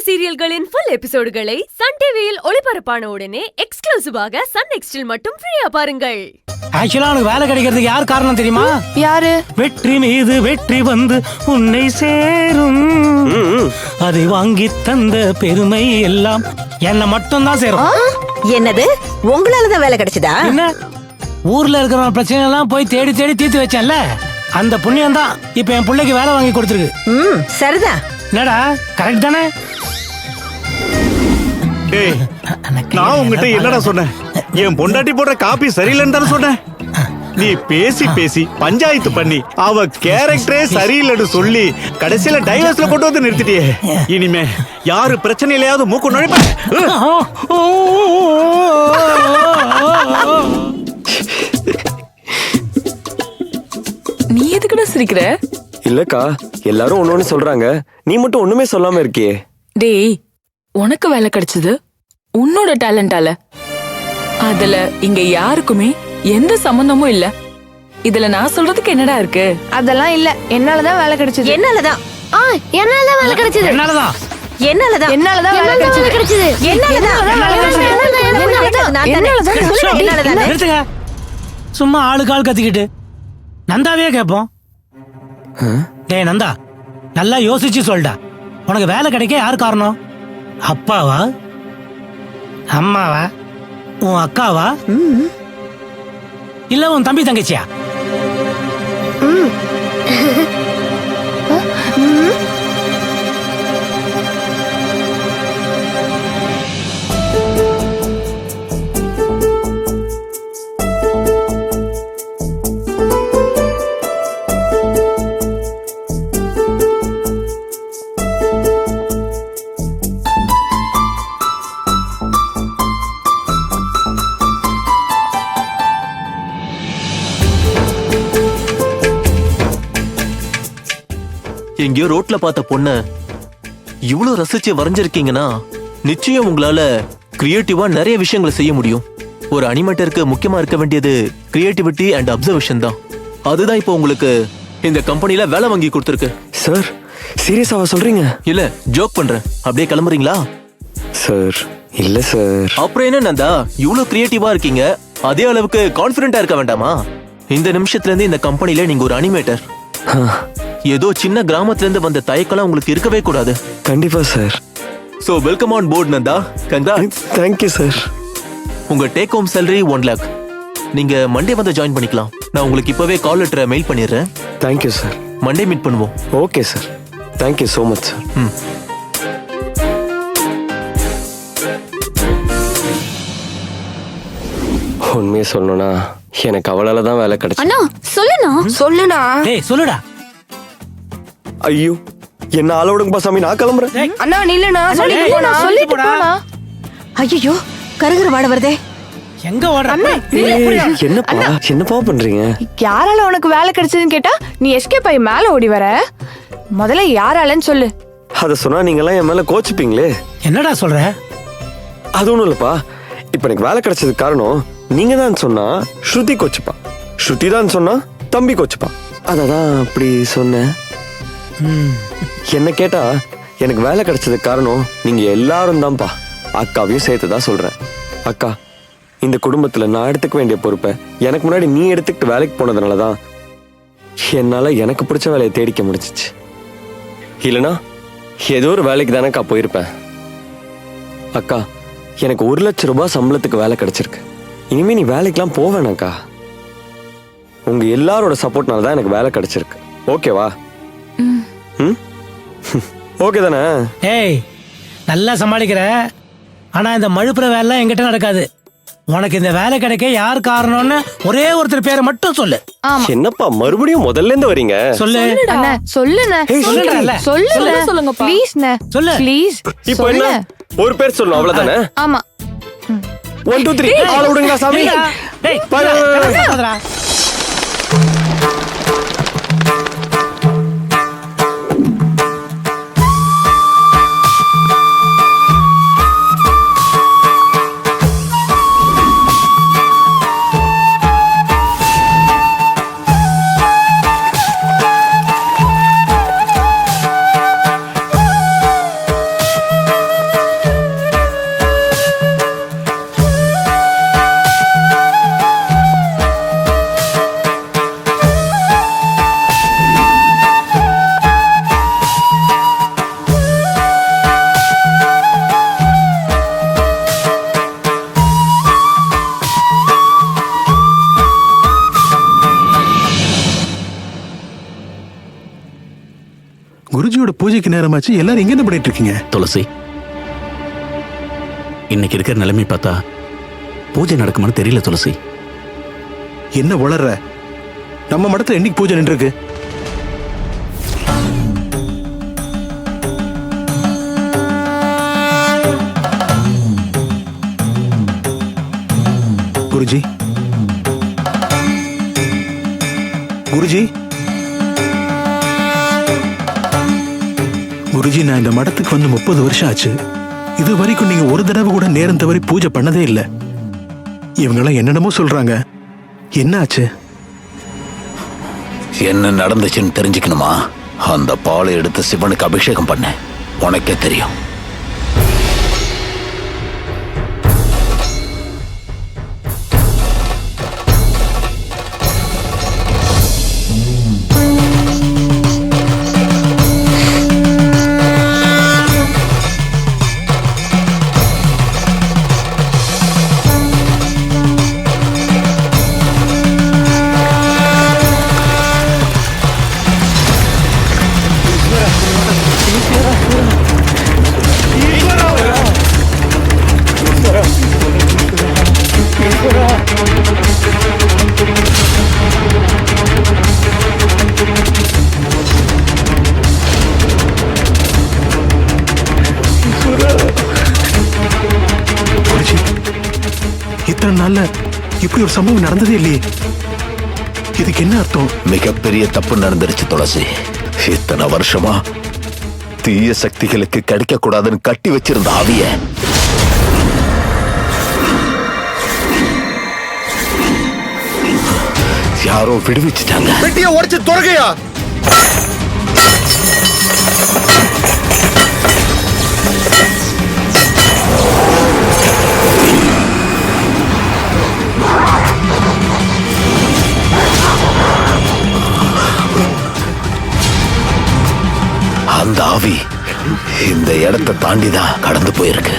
சீரியல்களின் full எபிசோடுகளை Sun டிவியில் ஒளிபரப்பான உடனே எக்ஸ்க்ளூசிவாக சன் நெக்ஸ்டில் மட்டும் ஃப்ரீயா பாருங்கள். ஆக்சுவலா உனக்கு வேலை கிடைக்கிறதுக்கு யார் காரணம் தெரியுமா? யாரு? வெற்றி மீது வெற்றி வந்து உன்னை சேரும், அதை வாங்கி தந்த பெருமை எல்லாம் என்ன மட்டும் தான் சேரும். என்னது? உங்களாலதான் வேலை கிடைச்சதா? என்ன ஊர்ல இருக்கிற பிரச்சனை எல்லாம் போய் தேடி தேடி தீர்த்து வச்சேன்ல, அந்த புண்ணியம் தான் இப்ப என் பிள்ளைக்கு வேலை வாங்கி கொடுத்துருக்கு. சரிதான். என்னடா கரெக்ட் தானே? நான் உங்ககிட்ட என்னடா சொன்னேன்? என் பொண்டாட்டி போடுற காப்பி சரியில்லைன்னு தானே சொன்னேன். நீ பேசி பேசி பஞ்சாயத்து பண்ணி அவ கேரக்டரே சரியில்லைன்னு சொல்லி கடைசியில டைவர்ஸ்ல கொண்டு வந்து நிறுத்திட்டியே. இனிமே யாரு பிரச்சனையிலயாவது மூக்கு நுழைப்ப. நீ எதுக்குடா சிரிக்கிற? இல்லக்கா, எல்லாரும் ஒண்ணு சொல்றாங்க, நீ மட்டும் ஒண்ணுமே சொல்லாம இருக்கியே. டேய், உனக்கு வேலை கிடைச்சது உன்னோட டேலண்டால. அதுல இங்க யாருக்குமே எந்த சம்பந்தமும் இல்ல. இதுல நான் சொல்றதுக்கு என்னடா இருக்கு? அதெல்லாம் இல்ல, என்னாலதான் வேலை கிடைச்சது. என்னாலதான் என்னாலதான் வேலை கிடைச்சது. என்னாலதான் என்னாலதான் என்னாலதான் வேலை கிடைச்சது. என்னாலதான். நிறுத்துங்க. சும்மா ஆளுக்கு ஆள் கத்திக்கிட்டு நந்தாவே கேட்போம். டேய் நந்தா, நல்லா யோசிச்சு சொல்டா. உனக்கு வேலை கிடைக்க யார் காரணம்? அப்பாவா, அம்மாவா, உன் அக்காவா, இல்ல உன் தம்பி தங்கச்சியா? எங்கேயோ ரோட்ல பார்த்த பொண்ண இவ்வளவு ரசிச்சு வரைஞ்சிருக்கீங்கன்னா நிச்சயம் உங்களால கிரியேட்டிவா நிறைய விஷயங்களை செய்ய முடியும். ஒரு அனிமேட்டருக்கு முக்கியமா இருக்க வேண்டியது கிரியேட்டிவிட்டி அண்ட் அப்சர்வேஷன் தான். அதுதான் இப்போ உங்களுக்கு இந்த கம்பெனில வேலை வாங்கி கொடுத்துருக்கு. சார், சீரியஸாவா சொல்றீங்க? இல்ல, ஜோக் பண்றேன். அப்படியே கிளம்புறீங்களா? சார் இல்ல சார். அப்புறம் என்ன நந்தா, இவ்வளவு கிரியேட்டிவா இருக்கீங்க, அதே அளவுக்கு கான்பிடென்டா இருக்க வேண்டாமா? இந்த நிமிஷத்துல இருந்து இந்த கம்பெனில நீங்க ஒரு அனிமேட்டர். ஏதோ சின்ன கிராமத்துல இருந்து வந்த தயக்கலாம் உங்களுக்கு இருக்கவே கூடாது. கண்டிப்பா sir. So welcome on board Nanda. Congrats. Thank you sir. உங்க டேக் ஹோம் salary 1 lakh. நீங்க மண்டே வந்து ஜாயின் பண்ணிக்கலாம். நான் உங்களுக்கு இப்பவே கால் லெட்டரை மெயில் பண்ணிடுறேன். Thank you sir. மண்டே மீட் பண்ணுவோம். Okay sir. Thank you so much sir. உண்மையை சொல்லணும்னா எனக்கு அவளால தான் வேலை கிடைச்சு. அண்ணா சொல்லுண்ணா. டேய் சொல்லுடா. ஐயோ, என்ன ஆளோடுங்கப்பா சாமி, நான் கிளம்புறேன். அண்ணா நில்லுண்ணா, சொல்லிட்டு போனா. ஐயோ, கருகிற வாட வருதே. எங்க ஓடுற? என்னப்பா பண்றீங்க? யாரால உனக்கு வேலை கிடைச்சதுன்னு கேட்டா நீ எஸ்கேப் ஆகி மேல ஓடி வர. முதல்ல யாராலன்னு சொல்லு. அத சொன்னா நீங்க எல்லாம் என் மேல கோச்சுப்பீங்களே. என்னடா சொல்ற? அது ஒண்ணும் இல்லப்பா. இப்ப எனக்கு வேலை கிடைச்சதுக்கு காரணம் நீங்க தான் சொன்னா ஸ்ருதி கோச்சுப்பா, ஸ்ருதி தான் சொன்னா தம்பி கோச்சுப்பா. அததான் அப்படி சொன்னேன். என்ன கேட்டா எனக்கு வேலை கிடைச்சதுக்கு காரணம் நீங்க எல்லாரும் தான்ப்பா. அக்காவையும் சேர்த்துதான் சொல்றேன். அக்கா, இந்த குடும்பத்துல நான் எடுத்துக்க வேண்டிய பொறுப்பை எனக்கு முன்னாடி நீ எடுத்துக்கிட்டு வேலைக்கு போனதுனாலதான் என்னால எனக்கு பிடிச்ச வேலையை தேடிக்க முடிச்சிச்சு. இல்லனா ஏதோ ஒரு வேலைக்கு தானேக்கா போயிருப்பேன். அக்கா, எனக்கு 1 லட்சம் ரூபாய் சம்பளத்துக்கு வேலை கிடைச்சிருக்கு. இனிமே நீ வேலைக்கெல்லாம் போவேனாக்கா. உங்க எல்லாரோட சப்போர்ட்னால தான் எனக்கு வேலை கிடைச்சிருக்கு. ஓகேவா? ஓகே தானே? ஏய், நல்லா சமாளிக்கிற. ஆனா இந்த மழுப்புற வேலை என்கிட்ட நடக்காது. உனக்கு இந்த வேலை கிடைக்க யார் காரணம்னு ஒரே ஒருத்தர் பேரை மட்டும் சொல்லு. என்னப்பா மறுபடியும் முதல்ல இருந்து வரீங்க? சொல்லு. சொல்லுங்க ப்ளீஸ். சொல்லு ப்ளீஸ். இப்போ என்ன, ஒரு பேர் சொல்லணும் அவ்வளவுதானே? ஆமா. 1 2 3 ஆள விடுங்க சாமி. டேய் பாருடா. பூஜைக்கு நேரமாச்சு, எல்லாரும் இங்க என்ன பண்ணிட்டு இருக்கீங்க? துளசி, இன்னைக்கு இருக்கிற நிலைமை பார்த்தா பூஜை நடக்குமான்னு தெரியல துளசி. என்ன வளர்ற? நம்ம மடத்துல என்னைக்கு பூஜை நின்று இருக்கு? குருஜி, குருஜி, குருஜி, நான் இந்த மடத்துக்கு வந்து 30 வருஷம் ஆச்சு. இது வரைக்கும் நீங்க ஒரு தடவை கூட நேரம் தவறி பூஜை பண்ணதே இல்லை. இவங்கெல்லாம் என்னென்னமோ சொல்றாங்க. என்ன ஆச்சு? என்ன நடந்துச்சுன்னு தெரிஞ்சுக்கணுமா? அந்த பாலை எடுத்து சிவனுக்கு அபிஷேகம் பண்ண, உனக்கே தெரியும். இத்தனை நாள்ல இப்படி ஒரு சம்பவம் நடந்ததே இல்லையே. இதுக்கு என்ன அர்த்தம்? மிகப்பெரிய தப்பு நடந்துருச்சு துளசி. இத்தனை வருஷமா தீய சக்திகளுக்கு கிடைக்க கூடாதுன்னு கட்டி வச்சிருந்த ஆவிய யாரோ விடுவிச்சுட்டாங்க. பெட்டியை உடைச்சு துறகையா? அந்த ஆவி இந்த இடத்தை தாண்டிதான் கடந்து போயிருக்கு.